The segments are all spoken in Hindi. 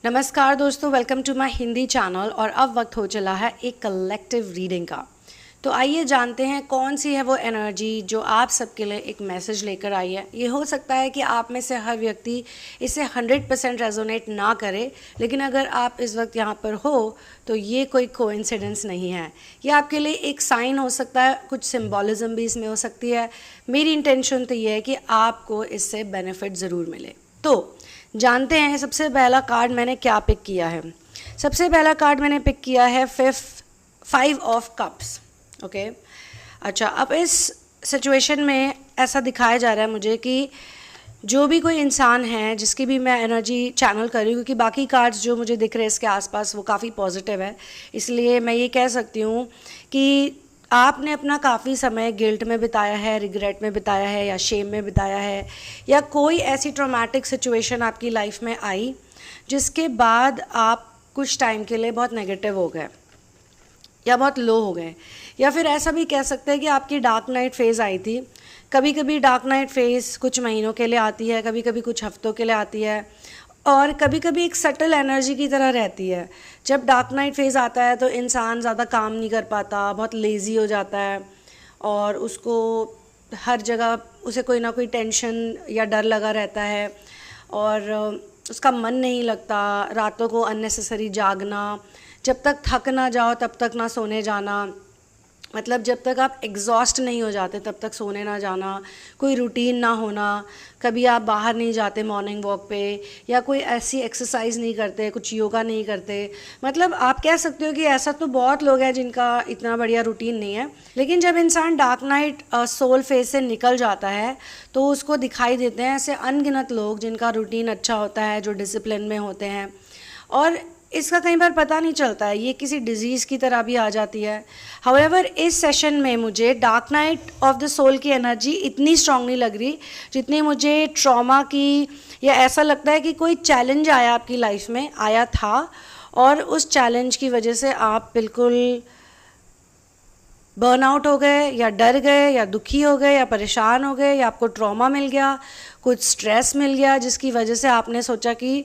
नमस्कार दोस्तों, welcome to my Hindi channel. और अब वक्त हो चला है एक कलेक्टिव रीडिंग का। तो आइए जानते हैं कौन सी है वो एनर्जी जो आप सबके लिए एक मैसेज लेकर आई है। ये हो सकता है कि आप में से हर व्यक्ति इसे 100% रेजोनेट ना करे, लेकिन अगर आप इस वक्त यहाँ पर हो तो ये कोई कोइंसिडेंस नहीं है। ये आपके लिए एक साइन हो सकता है, कुछ सिंबॉलिज्म भी इसमें हो सकती है। मेरी इंटेंशन तो ये है कि आपको इससे बेनिफिट ज़रूर मिले। तो जानते हैं सबसे पहला कार्ड मैंने क्या पिक किया है। सबसे पहला कार्ड मैंने पिक किया है 5 ऑफ कप्स। ओके, अच्छा, अब इस सिचुएशन में ऐसा दिखाया जा रहा है मुझे कि जो भी कोई इंसान है जिसकी भी मैं एनर्जी चैनल कर रही हूँ, क्योंकि बाकी कार्ड्स जो मुझे दिख रहे हैं इसके आसपास वो काफ़ी पॉजिटिव है, इसलिए मैं ये कह सकती हूँ कि आपने अपना काफ़ी समय गिल्ट में बिताया है, रिग्रेट में बिताया है, या शेम में बिताया है, या कोई ऐसी ट्रॉमेटिक सिचुएशन आपकी लाइफ में आई जिसके बाद आप कुछ टाइम के लिए बहुत नेगेटिव हो गए या बहुत लो हो गए। या फिर ऐसा भी कह सकते हैं कि आपकी डार्क नाइट फेज़ आई थी। कभी कभी डार्क नाइट फेज़ कुछ महीनों के लिए आती है, कभी कभी कुछ हफ्तों के लिए आती है, और कभी कभी एक सटल एनर्जी की तरह रहती है। जब डार्क नाइट फेज़ आता है तो इंसान ज़्यादा काम नहीं कर पाता, बहुत लेज़ी हो जाता है, और उसको हर जगह उसे कोई ना कोई टेंशन या डर लगा रहता है, और उसका मन नहीं लगता। रातों को अननेसेसरी जागना, जब तक थक ना जाओ तब तक ना सोने जाना, मतलब जब तक आप एग्जॉस्ट नहीं हो जाते तब तक सोने ना जाना, कोई रूटीन ना होना, कभी आप बाहर नहीं जाते मॉर्निंग वॉक पे, या कोई ऐसी एक्सरसाइज नहीं करते, कुछ योगा नहीं करते। मतलब आप कह सकते हो कि ऐसा तो बहुत लोग हैं जिनका इतना बढ़िया रूटीन नहीं है। लेकिन जब इंसान डार्क नाइट सोल फेज से निकल जाता है तो उसको दिखाई देते हैं ऐसे अनगिनत लोग जिनका रूटीन अच्छा होता है, जो डिसिप्लिन में होते हैं, और इसका कई बार पता नहीं चलता है, ये किसी डिजीज़ की तरह भी आ जाती है। हाउएवर इस सेशन में मुझे dark night of the soul की एनर्जी इतनी स्ट्रांग नहीं लग रही जितनी मुझे ट्रॉमा की, या ऐसा लगता है कि कोई चैलेंज आया आपकी लाइफ में, आया था, और उस चैलेंज की वजह से आप बिल्कुल बर्नआउट हो गए, या डर गए, या दुखी हो गए, या परेशान हो गए, या आपको ट्रॉमा मिल गया, कुछ स्ट्रेस मिल गया, जिसकी वजह से आपने सोचा कि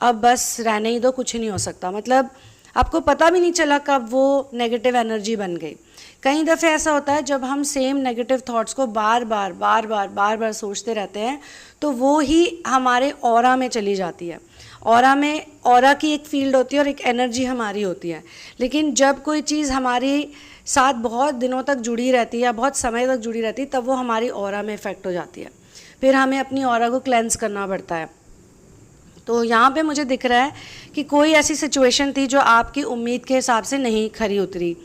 अब बस रहने ही दो, कुछ नहीं हो सकता। मतलब आपको पता भी नहीं चला कब वो नेगेटिव एनर्जी बन गई। कई दफ़े ऐसा होता है जब हम सेम नेगेटिव थॉट्स को बार बार सोचते रहते हैं तो वो ही हमारे ऑरा में चली जाती है। ऑरा की एक फील्ड होती है और एक एनर्जी हमारी होती है। लेकिन जब कोई चीज़ हमारे साथ बहुत दिनों तक जुड़ी रहती है, बहुत समय तक जुड़ी रहती है, तब वो हमारी ऑरा में इफ़ेक्ट हो जाती है। फिर हमें अपनी ऑरा को क्लेंस करना पड़ता है। तो यहाँ पे मुझे दिख रहा है कि कोई ऐसी सिचुएशन थी जो आपकी उम्मीद के हिसाब से नहीं खरी उतरी,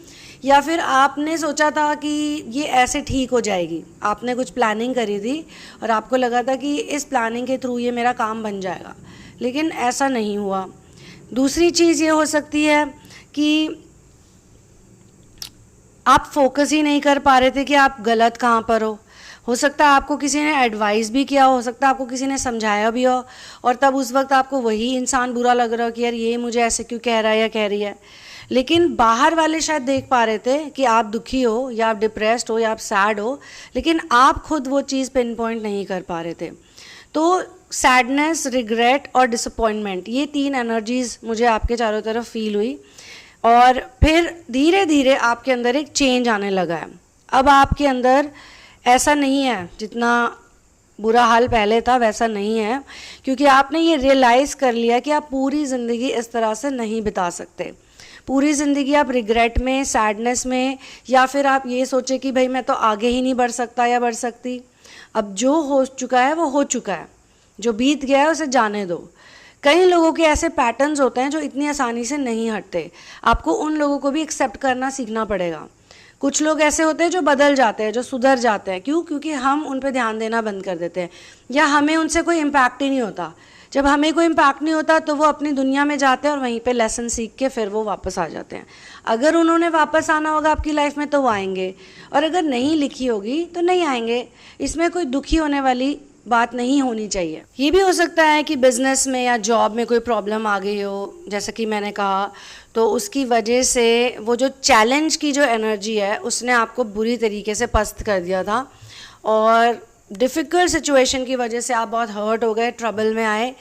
या फिर आपने सोचा था कि ये ऐसे ठीक हो जाएगी। आपने कुछ प्लानिंग करी थी और आपको लगा था कि इस प्लानिंग के थ्रू ये मेरा काम बन जाएगा, लेकिन ऐसा नहीं हुआ। दूसरी चीज़ ये हो सकती है कि आप फोकस ही नहीं कर पा रहे थे कि आप गलत कहाँ पर हो सकता है आपको किसी ने एडवाइस भी किया हो सकता है आपको किसी ने समझाया भी हो, और तब उस वक्त आपको वही इंसान बुरा लग रहा हो कि यार ये मुझे ऐसे क्यों कह रहा है या कह रही है। लेकिन बाहर वाले शायद देख पा रहे थे कि आप दुखी हो, या आप डिप्रेस्ड हो, या आप सैड हो, लेकिन आप खुद वो चीज़ पिन पॉइंट नहीं कर पा रहे थे। तो सैडनेस, रिग्रेट और डिसअपॉइंटमेंट, ये 3 एनर्जीज़ मुझे आपके चारों तरफ फील हुई, और फिर धीरे धीरे आपके अंदर एक चेंज आने लगा है। अब आपके अंदर ऐसा नहीं है, जितना बुरा हाल पहले था वैसा नहीं है, क्योंकि आपने ये रियलाइज़ कर लिया कि आप पूरी ज़िंदगी इस तरह से नहीं बिता सकते। पूरी ज़िंदगी आप रिग्रेट में, सैडनेस में, या फिर आप ये सोचे कि भाई मैं तो आगे ही नहीं बढ़ सकता या बढ़ सकती। अब जो हो चुका है वो हो चुका है, जो बीत गया है उसे जाने दो। कई लोगों के ऐसे पैटर्न्स होते हैं जो इतनी आसानी से नहीं हटते। आपको उन लोगों को भी एक्सेप्ट करना सीखना पड़ेगा। कुछ लोग ऐसे होते हैं जो बदल जाते हैं, जो सुधर जाते हैं। क्यों? क्योंकि हम उन पे ध्यान देना बंद कर देते हैं, या हमें उनसे कोई इम्पैक्ट ही नहीं होता। जब हमें कोई इम्पैक्ट नहीं होता तो वो अपनी दुनिया में जाते हैं और वहीं पे लेसन सीख के फिर वो वापस आ जाते हैं। अगर उन्होंने वापस आना होगा आपकी लाइफ में तो वो आएंगे, और अगर नहीं लिखी होगी तो नहीं आएंगे। इसमें कोई दुखी होने वाली बात नहीं होनी चाहिए। ये भी हो सकता है कि बिज़नेस में या जॉब में कोई प्रॉब्लम आ गई हो, जैसा कि मैंने कहा, तो उसकी वजह से वो जो चैलेंज की जो एनर्जी है उसने आपको बुरी तरीके से पस्त कर दिया था, और डिफ़िकल्ट सिचुएशन की वजह से आप बहुत हर्ट हो गए, ट्रबल में आए,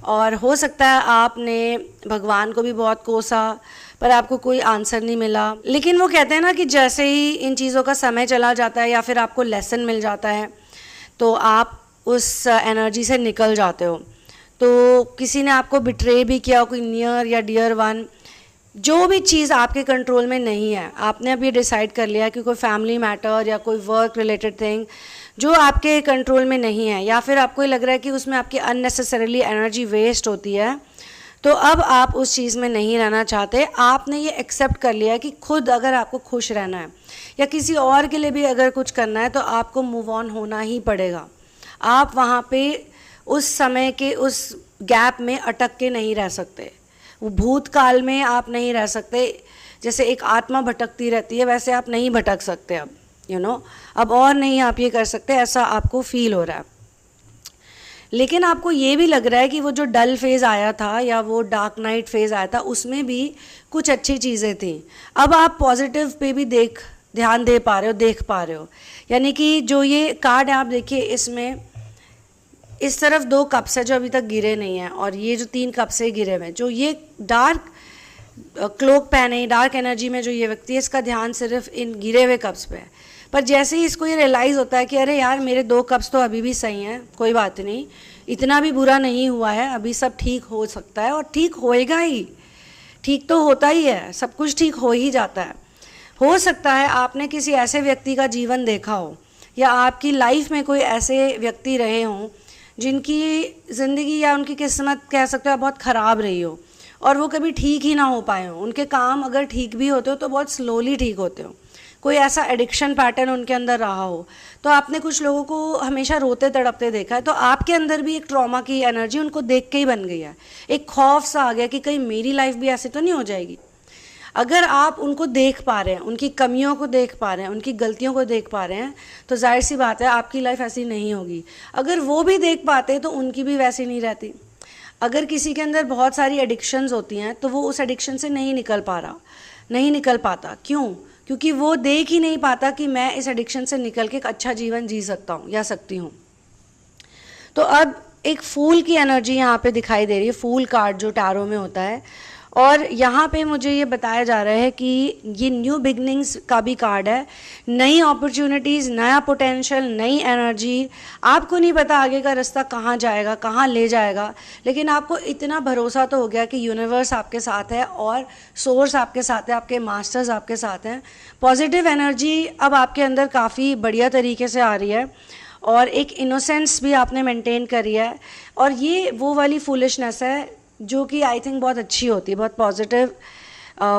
और हो सकता है आपने भगवान को भी बहुत कोसा पर आपको कोई आंसर नहीं मिला। लेकिन वो कहते हैं ना कि जैसे ही इन चीज़ों का समय चला जाता है या फिर आपको लेसन मिल जाता है तो आप उस एनर्जी से निकल जाते हो। तो किसी ने आपको बिट्रे भी किया, कोई नियर या डियर वन, जो भी चीज़ आपके कंट्रोल में नहीं है, आपने अभी डिसाइड कर लिया कि कोई फैमिली मैटर या कोई वर्क रिलेटेड थिंग जो आपके कंट्रोल में नहीं है, या फिर आपको लग रहा है कि उसमें आपकी अननेसेसरीली एनर्जी वेस्ट होती है, तो अब आप उस चीज़ में नहीं रहना चाहते। आपने ये एक्सेप्ट कर लिया है कि खुद अगर आपको खुश रहना है या किसी और के लिए भी अगर कुछ करना है तो आपको मूव ऑन होना ही पड़ेगा। आप वहाँ पे उस समय के उस गैप में अटक के नहीं रह सकते, वो भूतकाल में आप नहीं रह सकते। जैसे एक आत्मा भटकती रहती है वैसे आप नहीं भटक सकते अब, अब और नहीं आप ये कर सकते, ऐसा आपको फील हो रहा है। लेकिन आपको ये भी लग रहा है कि वो जो डल फेज़ आया था या वो डार्क नाइट फेज़ आया था उसमें भी कुछ अच्छी चीज़ें थी। अब आप पॉजिटिव पे भी ध्यान दे पा रहे हो, देख पा रहे हो। यानी कि जो ये कार्ड है आप देखिए, इसमें इस तरफ 2 कप्स है जो अभी तक गिरे नहीं हैं, और ये जो 3 कप्स है गिरे हुए हैं। जो ये डार्क क्लोक पहने, डार्क एनर्जी में जो ये व्यक्ति है, इसका ध्यान सिर्फ इन गिरे हुए कप्स पे है। पर जैसे ही इसको ये रियलाइज़ होता है कि अरे यार मेरे 2 कप्स तो अभी भी सही हैं, कोई बात नहीं, इतना भी बुरा नहीं हुआ है, अभी सब ठीक हो सकता है और ठीक होएगा ही, ठीक तो होता ही है, सब कुछ ठीक हो ही जाता है। हो सकता है आपने किसी ऐसे व्यक्ति का जीवन देखा हो या आपकी लाइफ में कोई ऐसे व्यक्ति रहे हों जिनकी ज़िंदगी या उनकी किस्मत कह सकते हो बहुत ख़राब रही हो और वो कभी ठीक ही ना हो पाए हों। उनके काम अगर ठीक भी होते हो तो बहुत स्लोली ठीक होते हो। कोई ऐसा एडिक्शन पैटर्न उनके अंदर रहा हो, तो आपने कुछ लोगों को हमेशा रोते तड़पते देखा है, तो आपके अंदर भी एक ट्रॉमा की एनर्जी उनको देख के ही बन गई है। एक खौफ सा आ गया कि कहीं मेरी लाइफ भी ऐसे तो नहीं हो जाएगी। अगर आप उनको देख पा रहे हैं, उनकी कमियों को देख पा रहे हैं, उनकी गलतियों को देख पा रहे हैं, तो जाहिर सी बात है आपकी लाइफ ऐसी नहीं होगी। अगर वो भी देख पाते तो उनकी भी वैसी नहीं रहती। अगर किसी के अंदर बहुत सारी एडिक्शंस होती हैं तो वो उस एडिक्शन से नहीं निकल पाता। क्यों? क्योंकि वो देख ही नहीं पाता कि मैं इस एडिक्शन से निकल के एक अच्छा जीवन जी सकता हूँ या सकती हूँ। तो अब एक फूल की एनर्जी यहाँ पे दिखाई दे रही है, फूल कार्ड जो टैरो में होता है, और यहाँ पे मुझे ये बताया जा रहा है कि ये न्यू बिगनिंग्स का भी कार्ड है। नई अपॉर्चुनिटीज़, नया पोटेंशियल, नई एनर्जी। आपको नहीं पता आगे का रास्ता कहाँ जाएगा, कहाँ ले जाएगा, लेकिन आपको इतना भरोसा तो हो गया कि यूनिवर्स आपके साथ है और सोर्स आपके साथ है, आपके मास्टर्स आपके साथ हैं। पॉजिटिव एनर्जी अब आपके अंदर काफ़ी बढ़िया तरीके से आ रही है और एक इनोसेंस भी आपने मेंटेन करी है। और ये वो वाली फूलिशनेस है जो कि आई थिंक बहुत अच्छी होती है, बहुत पॉजिटिव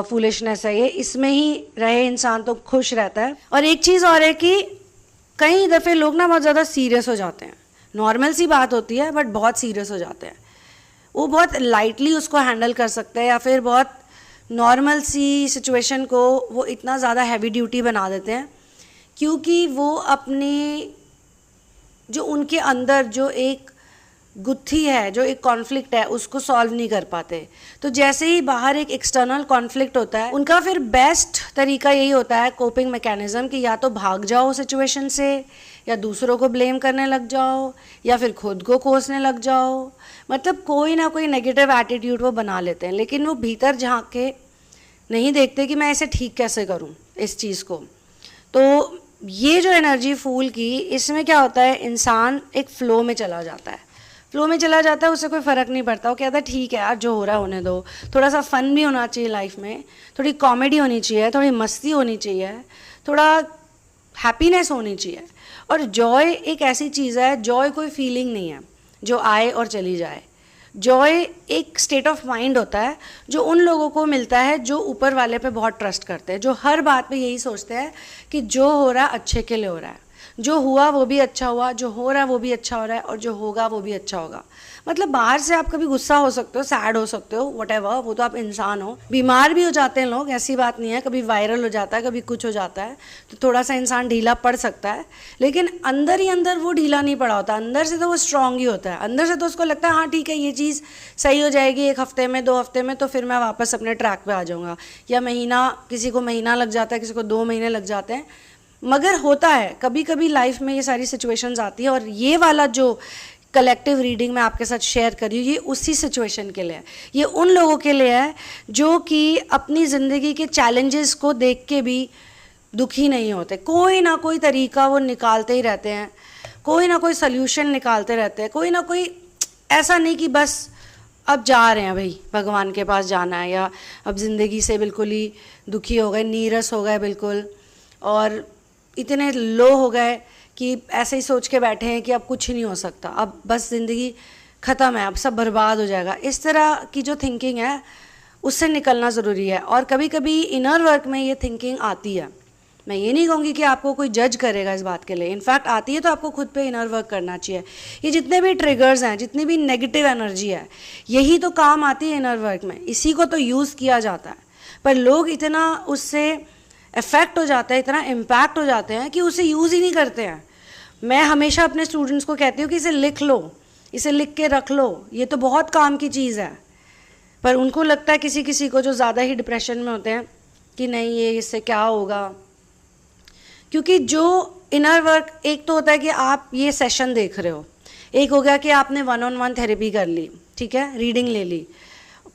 फूलिशनेस है ये। इसमें ही रहे इंसान तो खुश रहता है। और एक चीज़ और है कि कई दफ़े लोग ना बहुत ज़्यादा सीरियस हो जाते हैं। नॉर्मल सी बात होती है बट बहुत सीरियस हो जाते हैं। वो बहुत लाइटली उसको हैंडल कर सकते हैं या फिर बहुत नॉर्मल सी सिचुएशन को वो इतना ज़्यादा हैवी ड्यूटी बना देते हैं क्योंकि वो अपनी जो उनके अंदर जो एक गुत्थी है, जो एक कॉन्फ्लिक्ट है, उसको सॉल्व नहीं कर पाते। तो जैसे ही बाहर एक एक्सटर्नल कॉन्फ्लिक्ट होता है, उनका फिर बेस्ट तरीका यही होता है कोपिंग मैकेनिज्म कि या तो भाग जाओ सिचुएशन से, या दूसरों को ब्लेम करने लग जाओ, या फिर खुद को कोसने लग जाओ। मतलब कोई ना कोई नेगेटिव एटीट्यूड वो बना लेते हैं, लेकिन वो भीतर झांक के नहीं देखते कि मैं इसे ठीक कैसे करूँ इस चीज़ को। तो ये जो एनर्जी फूल की, इसमें क्या होता है, इंसान एक फ़्लो में चला जाता है। फ्लो में चला जाता है, उससे कोई फ़र्क नहीं पड़ता। वो कहता है ठीक है यार, जो हो रहा है होने दो। थोड़ा सा फ़न भी होना चाहिए लाइफ में, थोड़ी कॉमेडी होनी चाहिए, थोड़ी मस्ती होनी चाहिए, थोड़ा हैप्पीनेस होनी चाहिए। और जॉय एक ऐसी चीज़ है, जॉय कोई फीलिंग नहीं है जो आए और चली जाए। जॉय एक स्टेट ऑफ माइंड होता है जो उन लोगों को मिलता है जो ऊपर वाले पे बहुत ट्रस्ट करते हैं, जो हर बात पे यही सोचते हैं कि जो हो रहा है अच्छे के लिए हो रहा है, जो हुआ वो भी अच्छा हुआ, जो हो रहा है वो भी अच्छा हो रहा है, और जो होगा वो भी अच्छा होगा। मतलब बाहर से आप कभी गुस्सा हो सकते हो, सैड हो सकते हो, व्हाटएवर, वो तो आप इंसान हो। बीमार भी हो जाते हैं लोग, ऐसी बात नहीं है, कभी वायरल हो जाता है, कभी कुछ हो जाता है, तो थोड़ा सा इंसान ढीला पड़ सकता है। लेकिन अंदर ही अंदर वो ढीला नहीं पड़ा होता, अंदर से तो वो स्ट्रांग ही होता है। अंदर से तो उसको लगता है हाँ ठीक है, ये चीज़ सही हो जाएगी 1 हफ्ते में, 2 हफ्ते में, तो फिर मैं वापस अपने ट्रैक पे आ जाऊँगा। या महीना, किसी को महीना लग जाता है, किसी को 2 महीने लग जाते हैं। मगर होता है कभी कभी लाइफ में ये सारी सिचुएशंस आती है, और ये वाला जो कलेक्टिव रीडिंग मैं आपके साथ शेयर कर रही हूँ, ये उसी सिचुएशन के लिए है। ये उन लोगों के लिए है जो कि अपनी ज़िंदगी के चैलेंजेस को देख के भी दुखी नहीं होते, कोई ना कोई तरीका वो निकालते ही रहते हैं, कोई ना कोई सल्यूशन निकालते रहते हैं, कोई ना कोई, ऐसा नहीं कि बस अब जा रहे हैं भाई भगवान के पास जाना है, या अब ज़िंदगी से बिल्कुल ही दुखी हो गए, नीरस हो गए बिल्कुल, और इतने लो हो गए कि ऐसे ही सोच के बैठे हैं कि अब कुछ नहीं हो सकता, अब बस ज़िंदगी ख़त्म है, अब सब बर्बाद हो जाएगा। इस तरह की जो थिंकिंग है उससे निकलना ज़रूरी है। और कभी कभी इनर वर्क में ये थिंकिंग आती है, मैं ये नहीं कहूँगी कि आपको कोई जज करेगा इस बात के लिए, इनफैक्ट आती है तो आपको खुद पे इनर वर्क करना चाहिए। ये जितने भी ट्रिगर्स हैं, जितनी भी नेगेटिव एनर्जी है, यही तो काम आती है इनर वर्क में, इसी को तो यूज़ किया जाता है। पर लोग इतना उससे इफ़ेक्ट हो जाते हैं, इतना इम्पैक्ट हो जाते हैं कि उसे यूज़ ही नहीं करते हैं। मैं हमेशा अपने स्टूडेंट्स को कहती हूँ कि इसे लिख लो, इसे लिख के रख लो, ये तो बहुत काम की चीज़ है। पर उनको लगता है किसी किसी को जो ज़्यादा ही डिप्रेशन में होते हैं कि नहीं ये इससे क्या होगा, क्योंकि जो इनर वर्क, एक तो होता है कि आप ये सेशन देख रहे हो, एक हो गया कि आपने 1-on-1 थेरेपी कर ली, ठीक है, रीडिंग ले ली,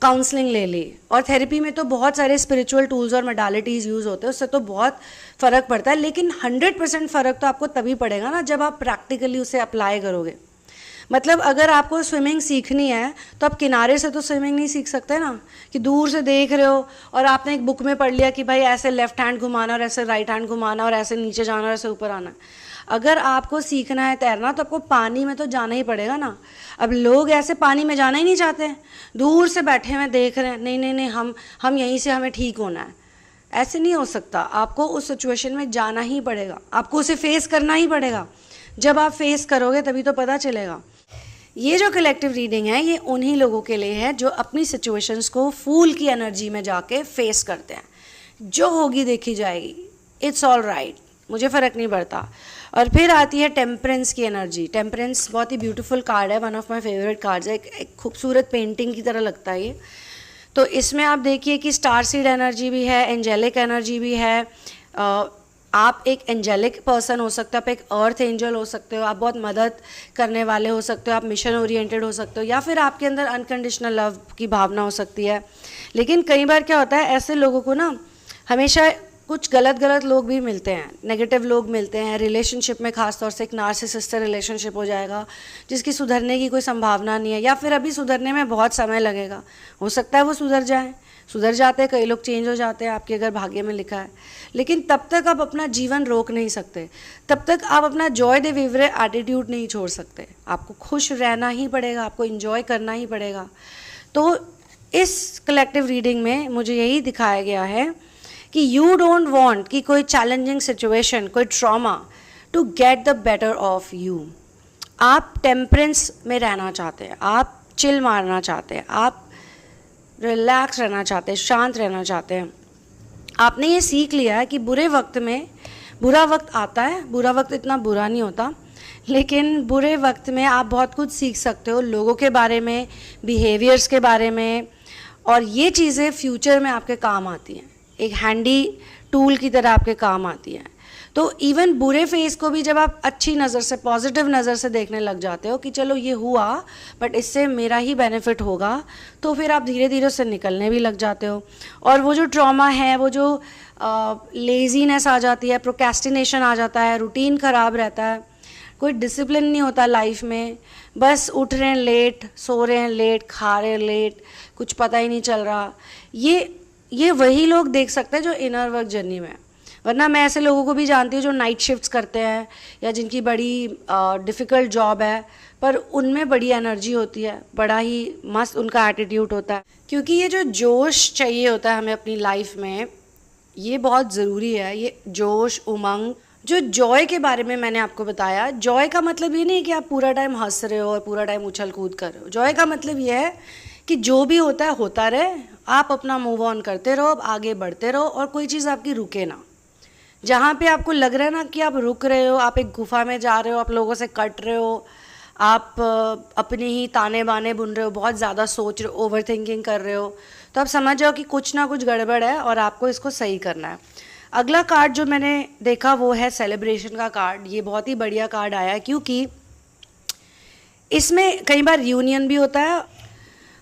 काउंसलिंग ले ली, और थेरेपी में तो बहुत सारे स्पिरिचुअल टूल्स और मोडालिटीज़ यूज़ होते हैं, उससे तो बहुत फ़र्क पड़ता है। लेकिन 100% फ़र्क तो आपको तभी पड़ेगा ना जब आप प्रैक्टिकली उसे अप्लाई करोगे। मतलब अगर आपको स्विमिंग सीखनी है तो आप किनारे से तो स्विमिंग नहीं सीख सकते ना, कि दूर से देख रहे हो और आपने एक बुक में पढ़ लिया कि भाई ऐसे लेफ्ट हैंड घुमाना और ऐसे राइट हैंड घुमाना और ऐसे नीचे जाना और ऐसे ऊपर आना। अगर आपको सीखना है तैरना तो आपको पानी में तो जाना ही पड़ेगा ना। अब लोग ऐसे पानी में जाना ही नहीं चाहते, दूर से बैठे हुए देख रहे हैं, नहीं नहीं नहीं हम यहीं से हमें ठीक होना है। ऐसे नहीं हो सकता, आपको उस सिचुएशन में जाना ही पड़ेगा, आपको उसे फेस करना ही पड़ेगा। जब आप फेस करोगे तभी तो पता चलेगा। ये जो कलेक्टिव रीडिंग है ये उन्हीं लोगों के लिए है जो अपनी सिचुएशंस को फूल की एनर्जी में जाके फेस करते हैं। जो होगी देखी जाएगी, इट्स ऑल राइट, मुझे फ़र्क नहीं पड़ता। और फिर आती है टेम्परेंस की एनर्जी। टेम्परेंस बहुत ही ब्यूटीफुल कार्ड है, one of my favourite cards है, एक खूबसूरत पेंटिंग की तरह लगता है ये। तो इसमें आप देखिए कि स्टार सीड एनर्जी भी है, एंजेलिक एनर्जी भी है। आप एक एंजेलिक पर्सन हो सकते हो, आप एक अर्थ एंजल हो सकते हो, आप बहुत मदद करने वाले हो सकते हो, आप मिशन ओरिएंटेड हो सकते हो, या फिर आपके अंदर अनकंडीशनल लव की भावना हो सकती है। लेकिन कई बार क्या होता है, ऐसे लोगों को ना हमेशा कुछ गलत लोग भी मिलते हैं, नेगेटिव लोग मिलते हैं रिलेशनशिप में, खासतौर से एक नार्सिसिस्ट रिलेशनशिप हो जाएगा जिसकी सुधरने की कोई संभावना नहीं है, या फिर अभी सुधरने में बहुत समय लगेगा। हो सकता है वो सुधर जाते हैं, कई लोग चेंज हो जाते हैं, आपके अगर भाग्य में लिखा है। लेकिन तब तक आप अपना जीवन रोक नहीं सकते, तब तक आप अपना जॉय दे विवरे एटीट्यूड नहीं छोड़ सकते। आपको खुश रहना ही पड़ेगा, आपको इंजॉय करना ही पड़ेगा। तो इस कलेक्टिव रीडिंग में मुझे यही दिखाया गया है कि यू डोंट वांट कि कोई चैलेंजिंग सिचुएशन, कोई trauma to get the better of you. आप टेम्परेंस में रहना चाहते हैं, आप चिल मारना चाहते हैं, आप रिलैक्स रहना चाहते हैं, शांत रहना चाहते हैं। आपने ये सीख लिया है कि बुरे वक्त में, बुरा वक्त आता है, बुरा वक्त इतना बुरा नहीं होता, लेकिन बुरे वक्त में आप बहुत कुछ सीख सकते हो लोगों के बारे में, बिहेवियर्स के बारे में, और ये चीज़ें फ्यूचर में आपके काम आती हैं, एक हैंडी टूल की तरह आपके काम आती हैं। तो इवन बुरे फेस को भी जब आप अच्छी नज़र से, पॉजिटिव नज़र से देखने लग जाते हो कि चलो ये हुआ बट इससे मेरा ही बेनिफिट होगा, तो फिर आप धीरे धीरे उससे निकलने भी लग जाते हो। और वो जो ट्रॉमा है, वो जो लेजीनेस आ जाती है, प्रोक्रेस्टिनेशन आ जाता है, रूटीन ख़राब रहता है, कोई डिसिप्लिन नहीं होता लाइफ में, बस उठ रहे हैं लेट, सो रहे हैं लेट, खा रहे हैं लेट, कुछ पता ही नहीं चल रहा, ये वही लोग देख सकते हैं जो इनर वर्क जर्नी में। वरना मैं ऐसे लोगों को भी जानती हूँ जो नाइट शिफ्ट्स करते हैं या जिनकी बड़ी डिफ़िकल्ट जॉब है, पर उनमें बड़ी एनर्जी होती है, बड़ा ही मस्त उनका एटीट्यूड होता है। क्योंकि ये जो जोश चाहिए होता है हमें अपनी लाइफ में, ये बहुत ज़रूरी है। ये जोश, उमंग, जो जॉय के बारे में मैंने आपको बताया, जॉय का मतलब ये नहीं कि आप पूरा टाइम हंस रहे हो और पूरा टाइम उछल कूद कर रहे हो। जॉय का मतलब ये है कि जो भी होता है होता रहे, आप अपना मूव ऑन करते रहो, आगे बढ़ते रहो, और कोई चीज़ आपकी रुके ना। जहाँ पे आपको लग रहा है ना कि आप रुक रहे हो, आप एक गुफा में जा रहे हो, आप लोगों से कट रहे हो, आप अपने ही ताने बाने बुन रहे हो, बहुत ज़्यादा सोच रहे हो, ओवर थिंकिंग कर रहे हो, तो आप समझ जाओ कि कुछ ना कुछ गड़बड़ है और आपको इसको सही करना है। अगला कार्ड जो मैंने देखा वो है सेलिब्रेशन का कार्ड। ये बहुत ही बढ़िया कार्ड आया है, क्योंकि इसमें कई बार रीयूनियन भी होता है,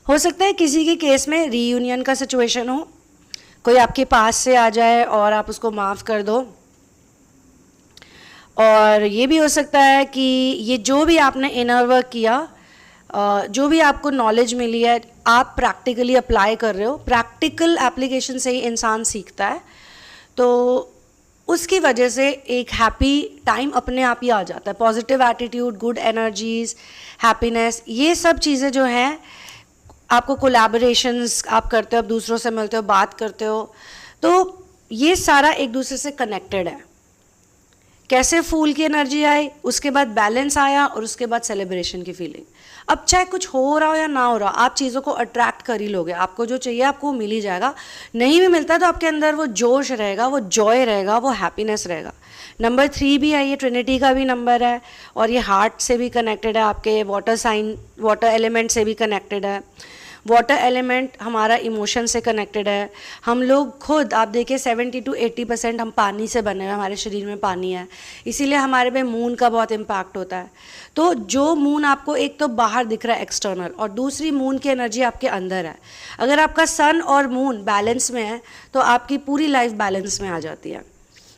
हो सकता है किसी के केस में रीयूनियन का सिचुएशन हो, कोई आपके पास से आ जाए और आप उसको माफ़ कर दो। और ये भी हो सकता है कि ये जो भी आपने इनर वर्क किया, जो भी आपको नॉलेज मिली है, आप प्रैक्टिकली अप्लाई कर रहे हो। प्रैक्टिकल एप्लीकेशन से ही इंसान सीखता है, तो उसकी वजह से एक हैप्पी टाइम अपने आप ही आ जाता है। Positive attitude, good energies, happiness, ये सब चीज़ें जो हैं, आपको कोलैबोरेशंस आप करते हो, आप दूसरों से मिलते हो, बात करते हो, तो ये सारा एक दूसरे से कनेक्टेड है। कैसे फूल की एनर्जी आई, उसके बाद बैलेंस आया, और उसके बाद सेलिब्रेशन की फीलिंग। अब चाहे कुछ हो रहा हो या ना हो रहा, आप चीज़ों को अट्रैक्ट कर ही लोगे। आपको जो चाहिए आपको मिल ही जाएगा। नहीं भी मिलता तो आपके अंदर वो जोश रहेगा, वो जॉय रहेगा, वो हैप्पीनेस रहेगा। नंबर 3 भी है, ये ट्रिनिटी का भी नंबर है, और ये हार्ट से भी कनेक्टेड है, आपके वाटर साइन, वाटर एलिमेंट से भी कनेक्टेड है। वाटर एलिमेंट हमारा इमोशन से कनेक्टेड है। हम लोग खुद, आप देखिए 70 to 80% हम पानी से बने हुए, हमारे शरीर में पानी है, इसीलिए हमारे पे मून का बहुत इम्पैक्ट होता है। तो जो मून आपको एक तो बाहर दिख रहा है एक्सटर्नल, और दूसरी मून की एनर्जी आपके अंदर है। अगर आपका सन और मून बैलेंस में है तो आपकी पूरी लाइफ बैलेंस में आ जाती है।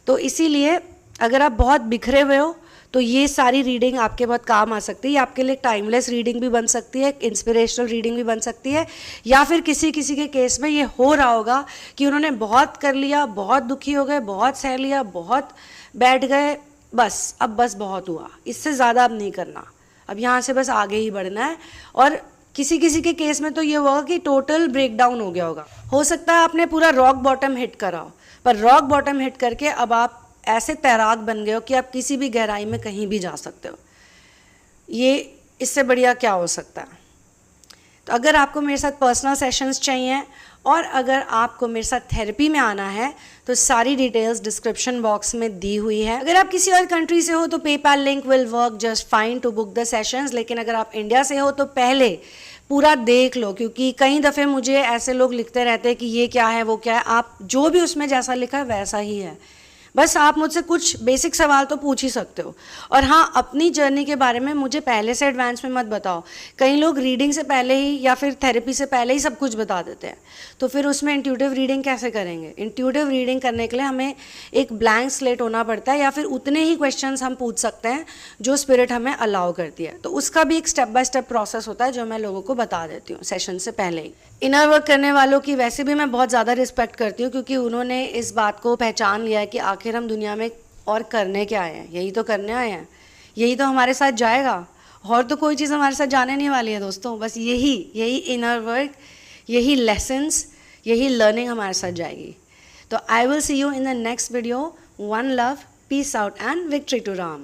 तो इसीलिए अगर आप बहुत बिखरे हुए हो तो ये सारी रीडिंग आपके बहुत काम आ सकती है। ये आपके लिए टाइमलेस रीडिंग भी बन सकती है, इंस्पिरेशनल रीडिंग भी बन सकती है, या फिर किसी किसी के केस में ये हो रहा होगा कि उन्होंने बहुत कर लिया, बहुत दुखी हो गए, बहुत सह लिया, बहुत बैठ गए, बस अब बस बहुत हुआ, इससे ज़्यादा अब नहीं करना, अब यहाँ से बस आगे ही बढ़ना है। और किसी किसी के केस में तो ये होगा कि टोटल ब्रेकडाउन हो गया होगा। हो सकता है आपने पूरा रॉक बॉटम हिट करा हो, पर रॉक बॉटम हिट करके अब आप ऐसे तैराक बन गए हो कि आप किसी भी गहराई में कहीं भी जा सकते हो। ये इससे बढ़िया क्या हो सकता है। तो अगर आपको मेरे साथ पर्सनल सेशंस चाहिए, और अगर आपको मेरे साथ थेरेपी में आना है, तो सारी डिटेल्स डिस्क्रिप्शन बॉक्स में दी हुई है। अगर आप किसी और कंट्री से हो तो PayPal link will work just fine to book the sessions. लेकिन अगर आप इंडिया से हो तो पहले पूरा देख लो, क्योंकि कई दफ़े मुझे ऐसे लोग लिखते रहते हैं कि ये क्या है, वो क्या है। आप जो भी उसमें जैसा लिखा है वैसा ही है, बस आप मुझसे कुछ बेसिक सवाल तो पूछ ही सकते हो। और हाँ, अपनी जर्नी के बारे में मुझे पहले से एडवांस में मत बताओ। कई लोग रीडिंग से पहले ही या फिर थेरेपी से पहले ही सब कुछ बता देते हैं, तो फिर उसमें इंट्यूटिव रीडिंग कैसे करेंगे। इंट्यूटिव रीडिंग करने के लिए हमें एक ब्लैंक स्लेट होना पड़ता है, या फिर उतने ही क्वेश्चंस हम पूछ सकते हैं जो स्पिरिट हमें अलाउ करती है। तो उसका भी एक स्टेप बाय स्टेप प्रोसेस होता है जो मैं लोगों को बता देती हूँ सेशन से पहले ही। इनर वर्क करने वालों की वैसे भी मैं बहुत ज़्यादा रिस्पेक्ट करती हूँ, क्योंकि उन्होंने इस बात को पहचान लिया है कि आखिर हम दुनिया में और करने क्या आए हैं, यही तो करने आए हैं, यही तो हमारे साथ जाएगा, और तो कोई चीज़ हमारे साथ जाने नहीं वाली है दोस्तों। बस यही इनर वर्क, यही लेसन्स, यही लर्निंग हमारे साथ जाएगी। तो I will see you in the next video. One love, peace out and victory to Ram.